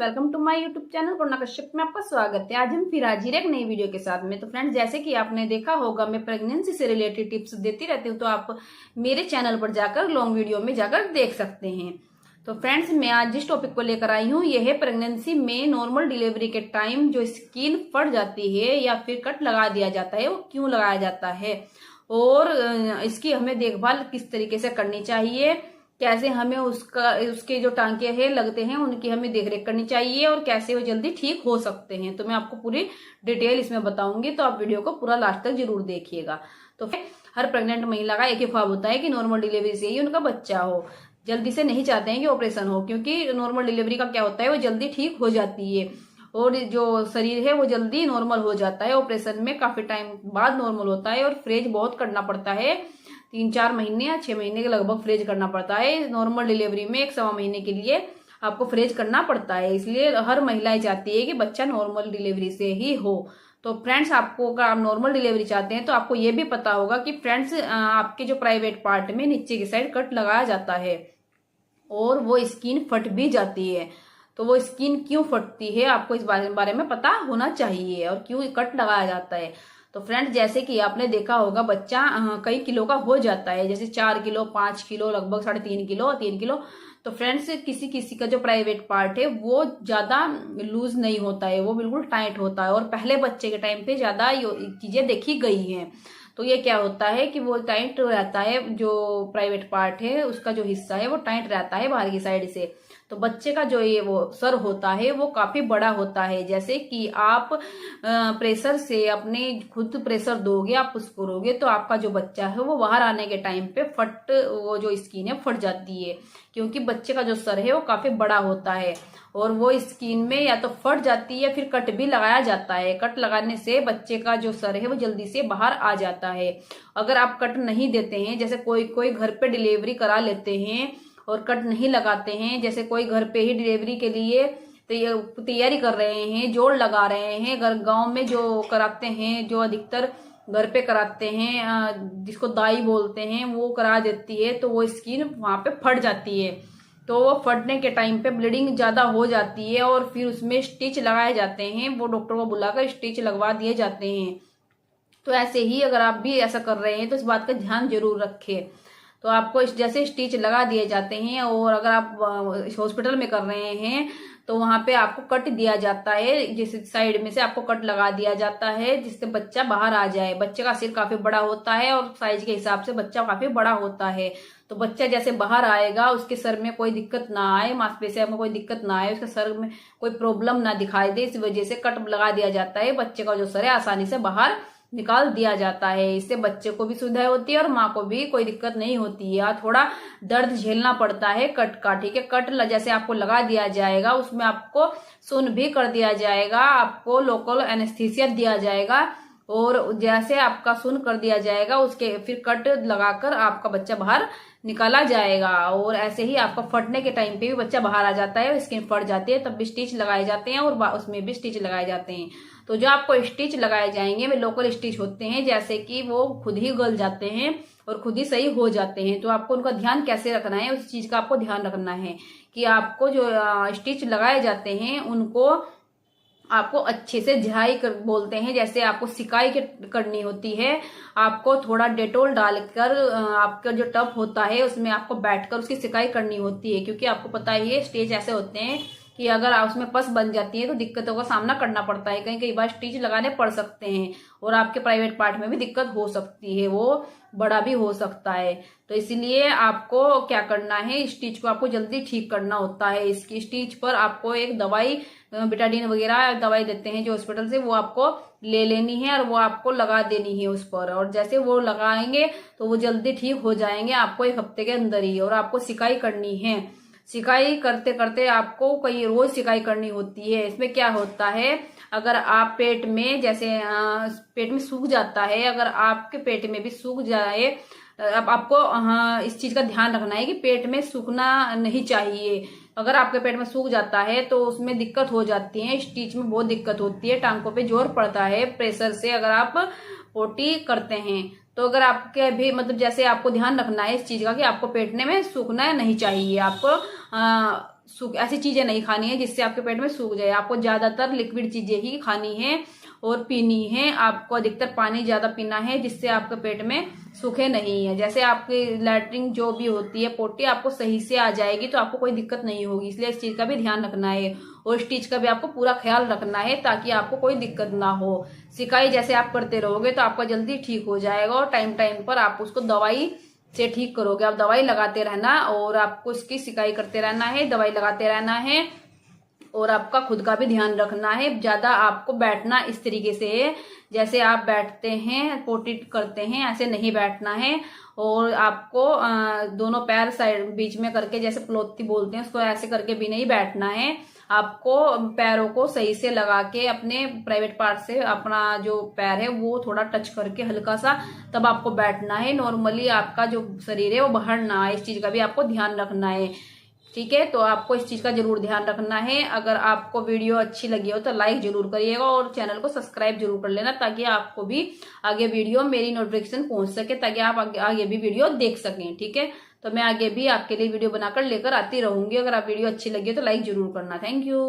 Welcome to my YouTube channel Corona Kashyap में आपका स्वागत है। आज हम फिर हाजिर एक नई वीडियो के साथ में। तो फ्रेंड्स, जैसे कि आपने देखा होगा, मैं प्रेगनेंसी से रिलेटेड टिप्स देती रहती हूँ, तो आप मेरे चैनल पर जाकर लॉन्ग वीडियो में जाकर देख सकते हैं। तो फ्रेंड्स, मैं आज जिस टॉपिक को लेकर आई हूँ, यह है प्रेगनेंसी में नॉर्मल डिलीवरी के टाइम जो स्किन फट जाती है या फिर कट लगा दिया जाता है, वो क्यों लगाया जाता है और इसकी हमें देखभाल किस तरीके से करनी चाहिए, कैसे हमें उसके जो टांके हैं लगते हैं उनकी हमें देखरेख करनी चाहिए और कैसे वो जल्दी ठीक हो सकते हैं। तो मैं आपको पूरी डिटेल इसमें बताऊंगी, तो आप वीडियो को पूरा लास्ट तक जरूर देखिएगा। तो हर प्रेग्नेंट महिला का एक ही ख्वाब होता है कि नॉर्मल डिलीवरी से ही उनका बच्चा हो। जल्दी से नहीं चाहते हैं कि ऑपरेशन हो, क्योंकि नॉर्मल डिलीवरी का क्या होता है, वो जल्दी ठीक हो जाती है और जो शरीर है वो जल्दी नॉर्मल हो जाता है। ऑपरेशन में काफी टाइम बाद नॉर्मल होता है और फ्रेज बहुत करना पड़ता है, 3-4 महीने या 6 महीने के लगभग फ्रेज करना पड़ता है। नॉर्मल डिलीवरी में 1-1.25 महीने के लिए आपको फ्रेज करना पड़ता है। इसलिए हर महिलाएं चाहती है कि बच्चा नॉर्मल डिलीवरी से ही हो। तो फ्रेंड्स, आपको अगर आप नॉर्मल डिलीवरी चाहते हैं तो आपको ये भी पता होगा कि फ्रेंड्स, आपके जो प्राइवेट पार्ट में नीचे की साइड कट लगाया जाता है और वो स्किन फट भी जाती है। तो वो स्किन क्यों फटती है, आपको इस बारे में पता होना चाहिए और क्यों कट लगाया जाता है। तो फ्रेंड्स, जैसे कि आपने देखा होगा, बच्चा कई किलो का हो जाता है, जैसे 4 किलो, 5 किलो, लगभग 3.5 किलो, 3 किलो। तो फ्रेंड्स, किसी किसी का जो प्राइवेट पार्ट है वो ज्यादा लूज नहीं होता है, वो बिल्कुल टाइट होता है और पहले बच्चे के टाइम पे ज्यादा चीजें देखी गई हैं। तो ये क्या होता है कि वो टाइट रहता है, जो प्राइवेट पार्ट है उसका जो हिस्सा है वो टाइट रहता है बाहर की साइड से। तो बच्चे का जो ये वो सर होता है वो काफी बड़ा होता है। जैसे कि आप प्रेशर से अपने खुद प्रेशर दोगे, आप उसको करोगे, तो आपका जो बच्चा है वो बाहर आने के टाइम पे वो जो स्किन है फट जाती है, क्योंकि बच्चे का जो सर है वो काफी बड़ा होता है और वो स्किन में या तो फट जाती है या फिर कट भी लगाया जाता है। कट लगाने से बच्चे का जो सर है वो जल्दी से बाहर आ जाता है। अगर आप कट नहीं देते हैं, जैसे कोई कोई घर पे डिलीवरी करा लेते हैं और कट नहीं लगाते हैं, जैसे कोई घर पे ही डिलीवरी के लिए तैयारी कर रहे हैं, जोड़ लगा रहे हैं, घर गांव में जो कराते हैं, जो अधिकतर घर पे कराते हैं, जिसको दाई बोलते हैं, वो करा देती है, तो वो स्किन वहां पे फट जाती है। तो वो फटने के टाइम पे ब्लीडिंग ज्यादा हो जाती है और फिर उसमें स्टिच लगाए जाते हैं, वो डॉक्टर को बुलाकर स्टिच लगवा दिए जाते हैं। तो ऐसे ही अगर आप भी ऐसा कर रहे हैं तो इस बात का ध्यान जरूर रखें। तो आपको जैसे स्टिच लगा दिए जाते हैं और अगर आप हॉस्पिटल में कर रहे हैं तो वहां पे आपको कट दिया जाता है, जिस साइड में से आपको कट लगा दिया जाता है जिससे बच्चा बाहर आ जाए। बच्चे का सिर काफी बड़ा होता है और साइज के हिसाब से बच्चा काफी बड़ा होता है। तो बच्चा जैसे बाहर आएगा, उसके सर में कोई दिक्कत ना आए, मांसपेशियों में कोई दिक्कत ना आए, उसके सर में कोई प्रॉब्लम ना दिखाई दे, इस वजह से कट लगा दिया जाता है। बच्चे का जो सर है आसानी से बाहर निकाल दिया जाता है। इससे बच्चे को भी सुविधा होती है और माँ को भी कोई दिक्कत नहीं होती है। थोड़ा दर्द झेलना पड़ता है कट का, ठीक है। कट जैसे आपको लगा दिया जाएगा, उसमें आपको सुन भी कर दिया जाएगा, आपको लोकल एनेस्थीसिया दिया जाएगा और जैसे आपका सुन कर दिया जाएगा, उसके फिर कट लगाकर आपका बच्चा बाहर निकाला जाएगा। और ऐसे ही आपका फटने के टाइम पे भी बच्चा बाहर आ जाता है, स्किन फट जाती है, तब भी स्टिच लगाए जाते हैं और उसमें भी स्टिच लगाए जाते हैं। तो जो आपको स्टिच लगाए जाएंगे वे लोकल स्टिच होते हैं, जैसे कि वो खुद ही गल जाते हैं और खुद ही सही हो जाते हैं। तो आपको उनका ध्यान कैसे रखना है, उस चीज का आपको ध्यान रखना है कि आपको जो स्टिच लगाए जाते हैं उनको आपको अच्छे से झाई बोलते हैं, जैसे आपको सिकाई करनी होती है। आपको थोड़ा डेटोल डालकर आपका जो टब होता है उसमें आपको बैठकर उसकी सिकाई करनी होती है, क्योंकि आपको पता ही है स्टिच ऐसे होते हैं कि अगर उसमें पस बन जाती है तो दिक्कतों का सामना करना पड़ता है। कई बार स्टिच लगाने पड़ सकते हैं और आपके प्राइवेट पार्ट में भी दिक्कत हो सकती है, वो बड़ा भी हो सकता है। तो इसलिए आपको क्या करना है, स्टिच को आपको जल्दी ठीक करना होता है। इसकी स्टिच पर आपको एक दवाई, बिटाडीन वगैरह दवाई देते हैं जो हॉस्पिटल से, वो आपको ले लेनी है और वो आपको लगा देनी है उस पर। और जैसे वो लगाएंगे तो वो जल्दी ठीक हो जाएंगे आपको 1 हफ्ते के अंदर ही। और आपको सिकाई करनी है, सिकाई करते करते आपको कई रोज सिकाई करनी होती है। इसमें क्या होता है, अगर आप पेट में जैसे पेट में सूख जाता है, अगर आपके पेट में भी सूख जाए, अब आपको इस चीज का ध्यान रखना है कि पेट में सूखना नहीं चाहिए। अगर आपके पेट में सूख जाता है तो उसमें दिक्कत हो जाती है, स्टिच में बहुत दिक्कत होती है, टांगों पे जोर पड़ता है प्रेशर से अगर आप पोटी करते हैं। तो अगर आपके भी मतलब जैसे आपको ध्यान रखना है इस चीज का कि आपको पेटने में सूखना नहीं चाहिए, आपको सूख ऐसी चीजें नहीं खानी है जिससे आपके पेट में सूख जाए। आपको ज्यादातर लिक्विड चीजें ही खानी है और पीनी है। आपको अधिकतर पानी ज्यादा पीना है जिससे आपके पेट में सूखे नहीं है। जैसे आपकी लैट्रिन जो भी होती है पोटी आपको सही से आ जाएगी तो आपको कोई दिक्कत नहीं होगी। इसलिए इस चीज का भी ध्यान रखना है और इस चीज का भी आपको पूरा ख्याल रखना है ताकि आपको कोई दिक्कत ना हो। सिकाई जैसे आप करते रहोगे तो आपका जल्दी ठीक हो जाएगा और टाइम टाइम पर आप उसको दवाई से ठीक करोगे। आप दवाई लगाते रहना और आपको इसकी सिकाई करते रहना है, दवाई लगाते रहना है और आपका खुद का भी ध्यान रखना है। ज्यादा आपको बैठना इस तरीके से है जैसे आप बैठते हैं पोटी करते हैं ऐसे नहीं बैठना है। और आपको दोनों पैर साइड बीच में करके जैसे प्लोती बोलते हैं उसको ऐसे करके भी नहीं बैठना है। आपको पैरों को सही से लगा के अपने प्राइवेट पार्ट से अपना जो पैर है वो थोड़ा टच करके हल्का सा तब आपको बैठना है। नॉर्मली आपका जो शरीर है वो बाहर ना आए, इस चीज का भी आपको ध्यान रखना है। ठीक है, तो आपको इस चीज का जरूर ध्यान रखना है। अगर आपको वीडियो अच्छी लगी हो तो लाइक जरूर करिएगा और चैनल को सब्सक्राइब जरूर कर लेना ताकि आपको भी आगे वीडियो मेरी नोटिफिकेशन पहुंच सके, ताकि आप आगे भी वीडियो देख सकें। ठीक है, तो मैं आगे भी आपके लिए वीडियो बनाकर लेकर आती रहूंगी। अगर आप वीडियो अच्छी लगी हो तो लाइक जरूर करना। Thank you.